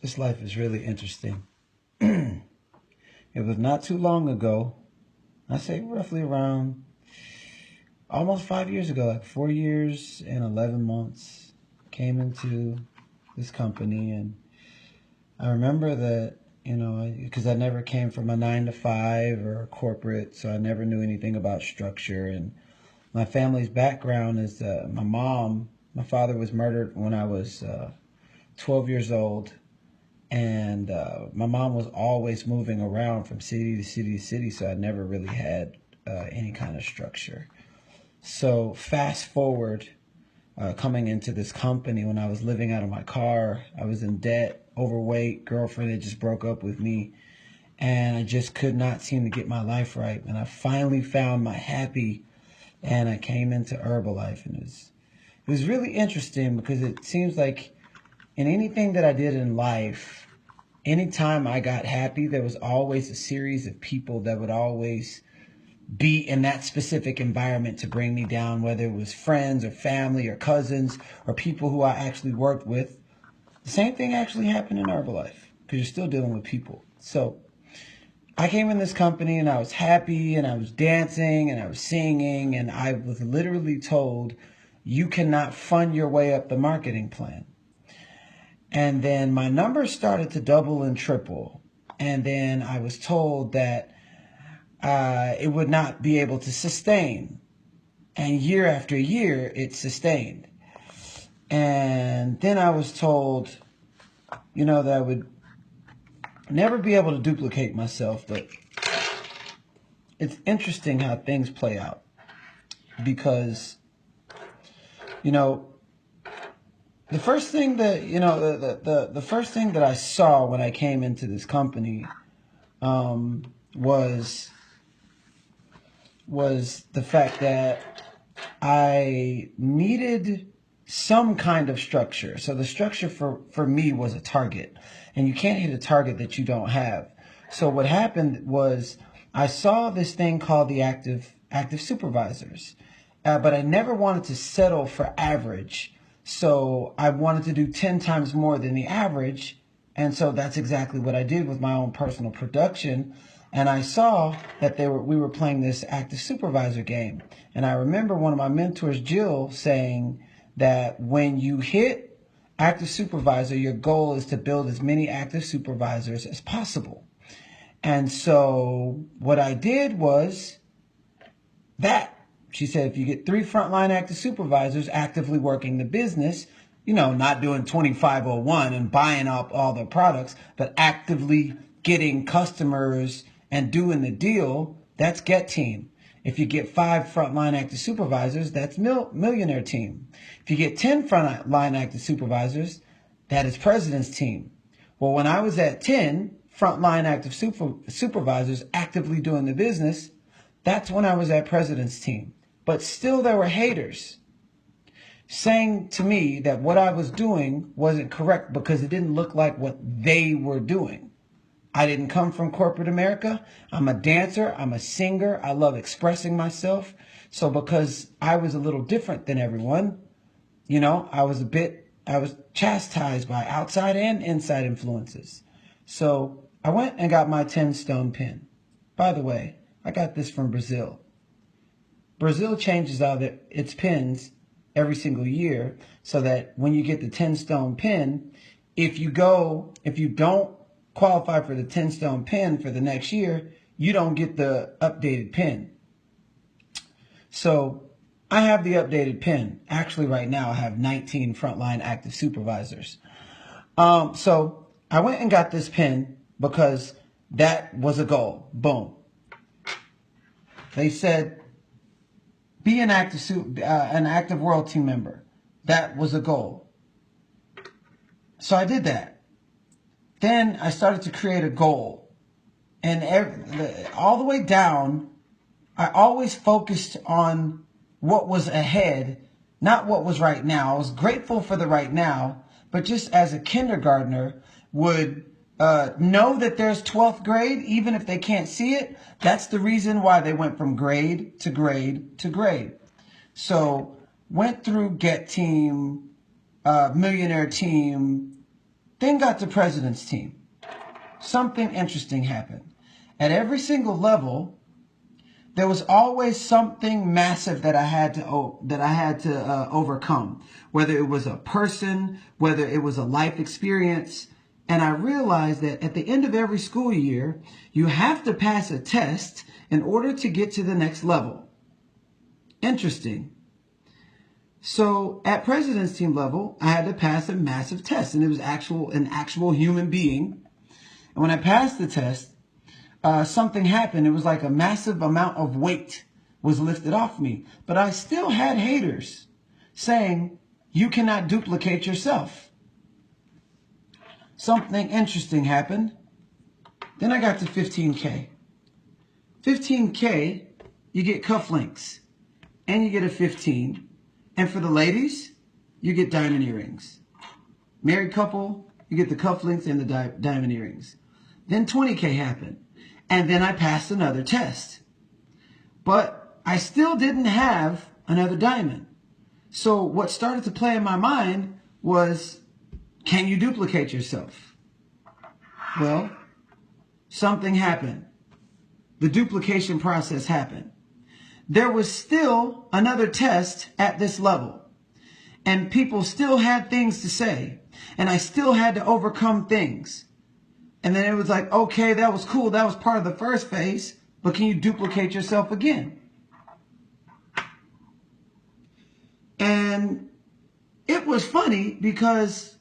This life is really interesting. It was not too long ago, I say roughly around almost 5 years ago, like 4 years and 11 months, came into this company. And I remember that, because I never came from a 9 to 5 or a corporate, so I never knew anything about structure. And my family's background is my father was murdered when I was 12 years old. And my mom was always moving around from city to city to city, so I never really had any kind of structure. So fast forward, coming into this company, when I was living out of my car, I was in debt, overweight, girlfriend had just broke up with me, and I just could not seem to get my life right. And I finally found my happy, and I came into Herbalife, and it was really interesting because it seems like in anything that I did in life, anytime I got happy, there was always a series of people that would always be in that specific environment to bring me down, whether it was friends or family or cousins or people who I actually worked with. The same thing actually happened in Herbalife because you're still dealing with people. So I came in this company and I was happy and I was dancing and I was singing, and I was literally told, you cannot fund your way up the marketing plan. And then my numbers started to double and triple. And then I was told that it would not be able to sustain. And year after year, it sustained. And then I was told, that I would never be able to duplicate myself. But it's interesting how things play out. Because, the first thing that, the first thing that I saw when I came into this company was the fact that I needed some kind of structure. So the structure for me was a target, and you can't hit a target that you don't have. So what happened was I saw this thing called the active supervisors, but I never wanted to settle for average. So I wanted to do 10 times more than the average. And so that's exactly what I did with my own personal production. And I saw that we were playing this active supervisor game. And I remember one of my mentors, Jill, saying that when you hit active supervisor, your goal is to build as many active supervisors as possible. And so what I did was that. She said, if you get 3 frontline active supervisors actively working the business, not doing 2501 and buying up all the products, but actively getting customers and doing the deal, that's Get Team. If you get 5 frontline active supervisors, that's Millionaire Team. If you get 10 frontline active supervisors, that is President's Team. Well, when I was at 10 frontline active supervisors actively doing the business, that's when I was at President's Team. But still there were haters saying to me that what I was doing wasn't correct because it didn't look like what they were doing. I didn't come from corporate America. I'm a dancer. I'm a singer. I love expressing myself. So because I was a little different than everyone, I was chastised by outside and inside influences. So I went and got my 10-stone pin. By the way, I got this from Brazil. Brazil changes out its pins every single year so that when you get the 10-stone pin, if you don't qualify for the 10-stone pin for the next year, you don't get the updated pin. So I have the updated pin. Actually, right now I have 19 frontline active supervisors. So I went and got this pin because that was a goal. Boom. They said, be an active world team member. That was a goal. So I did that. Then I started to create a goal. And all the way down, I always focused on what was ahead, not what was right now. I was grateful for the right now, but just as a kindergartner would know that there's 12th grade, even if they can't see it. That's the reason why they went from grade to grade to grade. So went through Get Team, millionaire team, then got to president's team. Something interesting happened. At every single level, there was always something massive that I had to overcome, whether it was a person, whether it was a life experience. And I realized that at the end of every school year, you have to pass a test in order to get to the next level. Interesting. So at president's team level, I had to pass a massive test, and it was an actual human being. And when I passed the test, something happened. It was like a massive amount of weight was lifted off me. But I still had haters saying, you cannot duplicate yourself. Something interesting happened. Then I got to 15K. 15K, you get cufflinks. And you get a 15. And for the ladies, you get diamond earrings. Married couple, you get the cufflinks and the diamond earrings. Then 20K happened. And then I passed another test. But I still didn't have another diamond. So what started to play in my mind was, can you duplicate yourself? Well, something happened. The duplication process happened. There was still another test at this level. And people still had things to say. And I still had to overcome things. And then it was like, okay, that was cool. That was part of the first phase. But can you duplicate yourself again? And it was funny because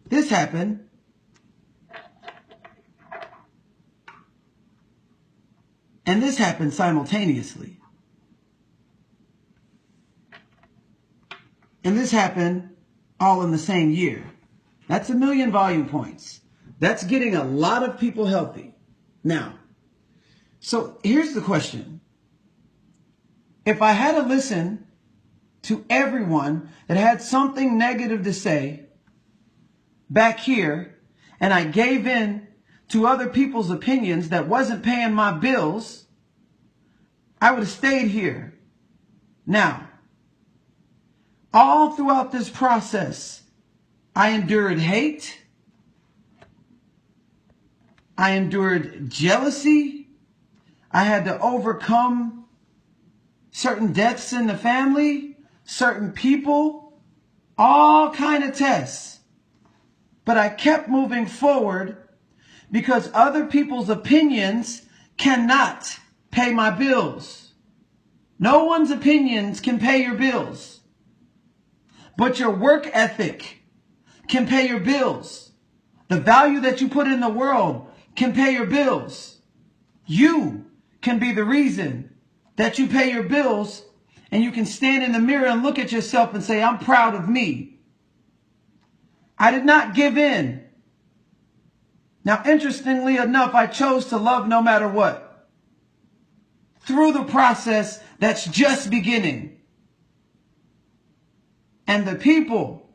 this happened. And this happened simultaneously. And this happened all in the same year. That's 1 million volume points. That's getting a lot of people healthy. Now, so here's the question. If I had to listen to everyone that had something negative to say back here, and I gave in to other people's opinions that wasn't paying my bills, I would have stayed here. Now, all throughout this process, I endured hate. I endured jealousy. I had to overcome certain deaths in the family, certain people, all kind of tests. But I kept moving forward because other people's opinions cannot pay my bills. No one's opinions can pay your bills. But your work ethic can pay your bills. The value that you put in the world can pay your bills. You can be the reason that you pay your bills, and you can stand in the mirror and look at yourself and say, I'm proud of me. I did not give in. Now, interestingly enough, I chose to love no matter what. Through the process that's just beginning. And the people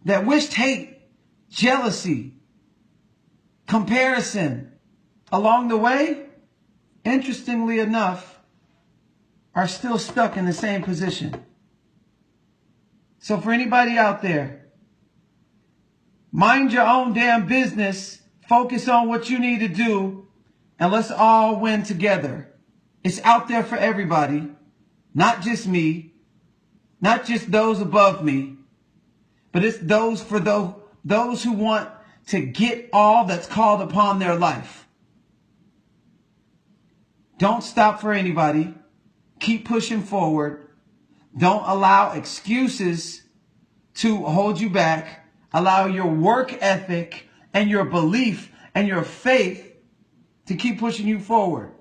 that wished hate, jealousy, comparison along the way, interestingly enough, are still stuck in the same position. So for anybody out there, mind your own damn business, focus on what you need to do, and let's all win together. It's out there for everybody, not just me, not just those above me, but it's those for those who want to get all that's called upon their life. Don't stop for anybody. Keep pushing forward. Don't allow excuses to hold you back. Allow your work ethic and your belief and your faith to keep pushing you forward.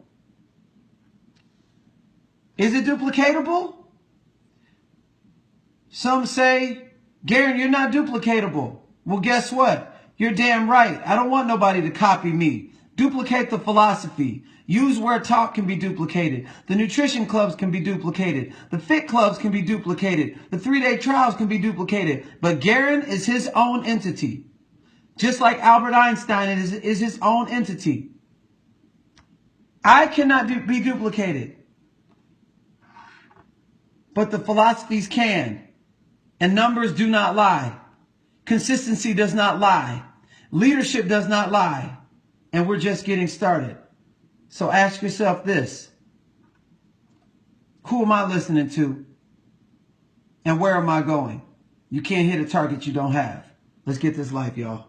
Is it duplicatable? Some say, Garrain, you're not duplicatable. Well, guess what? You're damn right. I don't want nobody to copy me. Duplicate the philosophy. Use where talk can be duplicated. The nutrition clubs can be duplicated. The fit clubs can be duplicated. The 3-day trials can be duplicated. But Garrain is his own entity. Just like Albert Einstein is his own entity. I cannot be duplicated. But the philosophies can. And numbers do not lie. Consistency does not lie. Leadership does not lie. And we're just getting started. So ask yourself this. Who am I listening to? And where am I going? You can't hit a target you don't have. Let's get this life, y'all.